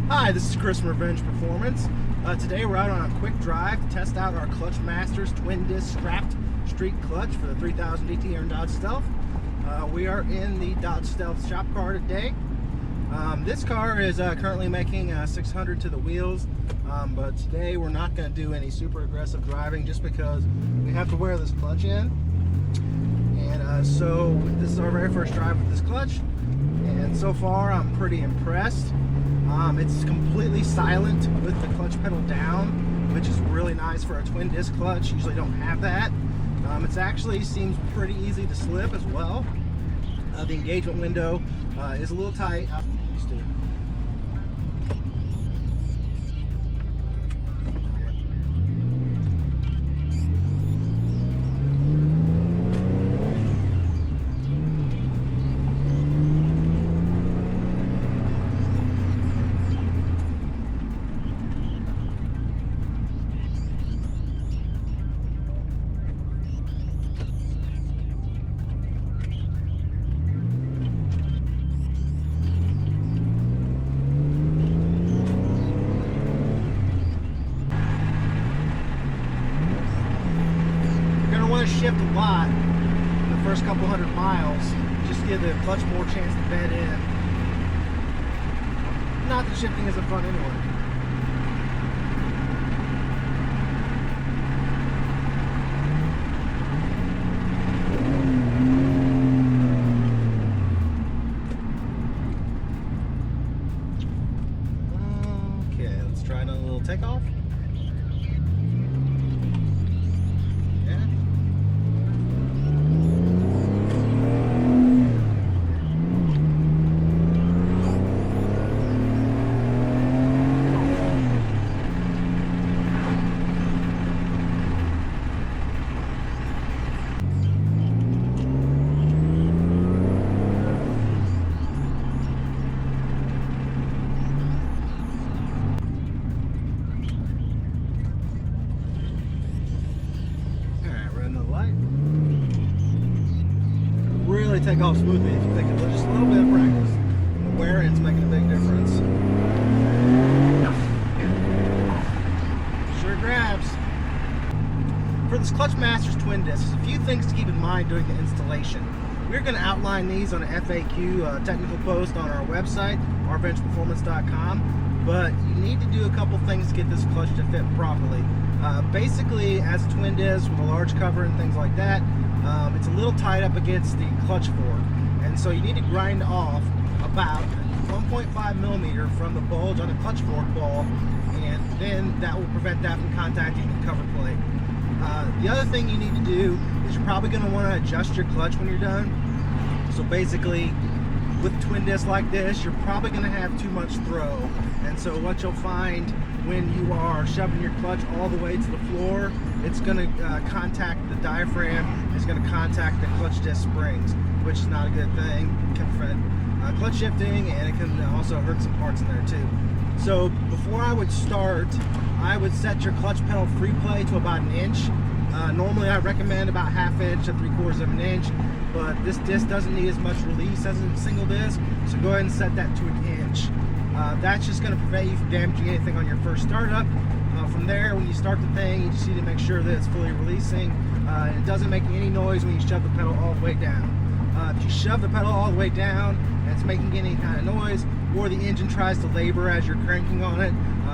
Hi, this is Chris from Revenge Performance. Today we're out on a quick drive to test out our Clutch Masters twin disc strapped street clutch for the 3000 DT here in Dodge Stealth. We are in the Dodge Stealth shop car today. This car is currently making 600 to the wheels, but today we're not going to do any super aggressive driving just because we have to wear this clutch in. And so this is our very first drive with this clutch, and so far I'm pretty impressed. It's completely silent with the clutch pedal down, which is really nice for a twin disc clutch. Usually don't have that. It actually seems pretty easy to slip as well. The engagement window is a little tight. Used to. Shift a lot in the first couple hundred miles just to give the clutch more chance to bed in. Not that shifting isn't fun anyway. Okay, let's try another little takeoff. Really take off smoothly if you think of just a little bit of practice. The wear in's making a big difference. Sure grabs. For this Clutch Masters twin disc, there's a few things to keep in mind during the installation. We're going to outline these on an FAQ technical post on our website, ourvengeperformance.com, but you need to do a couple things to get this clutch to fit properly. Basically, as a twin disc with a large cover and things like that, it's a little tight up against the clutch fork, and so you need to grind off about 1.5 millimeter from the bulge on the clutch fork ball, and then that will prevent that from contacting the cover plate. The other thing you need to do is you're probably going to want to adjust your clutch when you're done. So basically, with a twin disc like this, you're probably going to have too much throw, and so what you'll find when you are shoving your clutch all the way to the floor, it's going to contact the diaphragm, it's going to contact the clutch disc springs, which is not a good thing. It can prevent clutch shifting, and it can also hurt some parts in there too. So before I would start, I would set your clutch pedal free play to about 1 inch. Normally I recommend about 1/2 inch to 3/4 of an inch, but this disc doesn't need as much release as a single disc, so go ahead and set that to 1 inch. That's just going to prevent you from damaging anything on your first startup. From there, when you start the thing, you just need to make sure that it's fully releasing. And it doesn't make any noise when you shove the pedal all the way down. If you shove the pedal all the way down and it's making any kind of noise, or the engine tries to labor as you're cranking on it,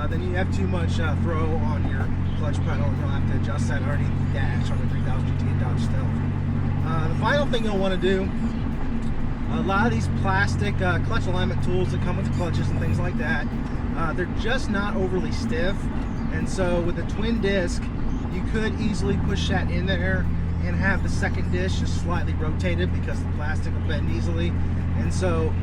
then you have too much throw on your clutch pedal, and you'll have to adjust that underneath the dash on the 3000 GT Dodge Stealth. The final thing you'll want to do, a lot of these plastic clutch alignment tools that come with clutches and things like that, they're just not overly stiff, and so with a twin disc you could easily push that in there and have the second disc just slightly rotated because the plastic will bend easily. And so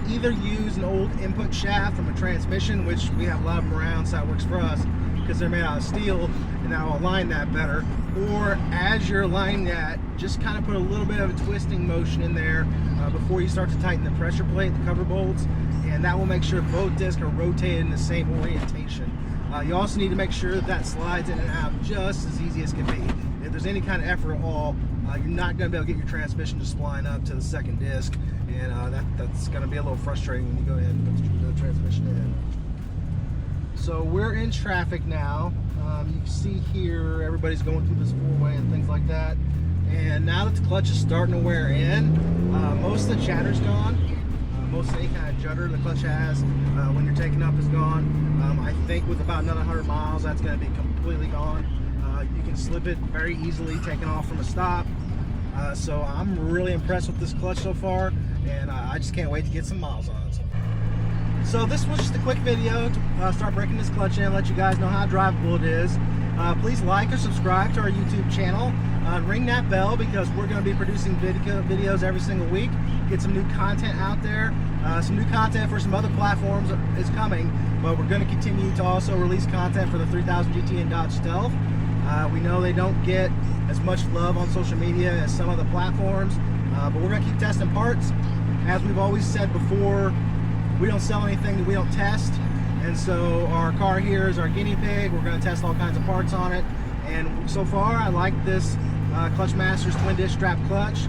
either use an old input shaft from a transmission, which we have a lot of them around, so that works for us because they're made out of steel, and that'll align that better. Or as you're aligning that, just kind of put a little bit of a twisting motion in there before you start to tighten the pressure plate, the cover bolts, and that will make sure both discs are rotated in the same orientation. You also need to make sure that slides in and out just as easy as can be. If there's any kind of effort at all, you're not going to be able to get your transmission to spline up to the second disc, and that's going to be a little frustrating when you go ahead and put the transmission in. So we're in traffic now. You can see here everybody's going through this four-way and things like that. And now that the clutch is starting to wear in, most of the chatter's gone. Most of any kind of judder the clutch has when you're taking up is gone. I think with about another 100 miles, that's going to be completely gone. You can slip it very easily taking off from a stop. So I'm really impressed with this clutch so far, and I just can't wait to get some miles on it. So this was just a quick video to start breaking this clutch in, let you guys know how drivable it is. Please like or subscribe to our YouTube channel. Ring that bell because we're going to be producing videos every single week. Get some new content out there. Some new content for some other platforms is coming, but we're going to continue to also release content for the 3000 GT and Dodge Stealth. We know they don't get as much love on social media as some other platforms, but we're going to keep testing parts. As we've always said before, we don't sell anything that we don't test, and so our car here is our guinea pig. We're going to test all kinds of parts on it, and so far I like this Clutch Masters twin disc strap clutch.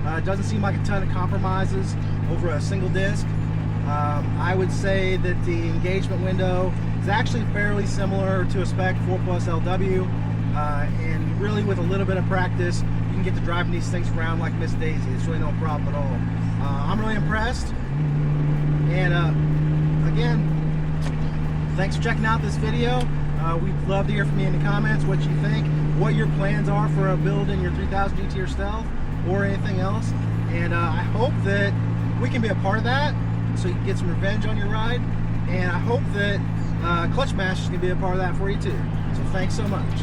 It doesn't seem like a ton of compromises over a single disc. I would say that the engagement window is actually fairly similar to a spec 4+ LW, and really with a little bit of practice you can get to driving these things around like Miss Daisy. It's really no problem at all. I'm really impressed, and again, thanks for checking out this video. We'd love to hear from you in the comments what you think, what your plans are for a build in your 3000 GT or Stealth or anything else, and I hope that we can be a part of that so you can get some revenge on your ride, and I hope that Clutch Masters can be a part of that for you too. So thanks so much.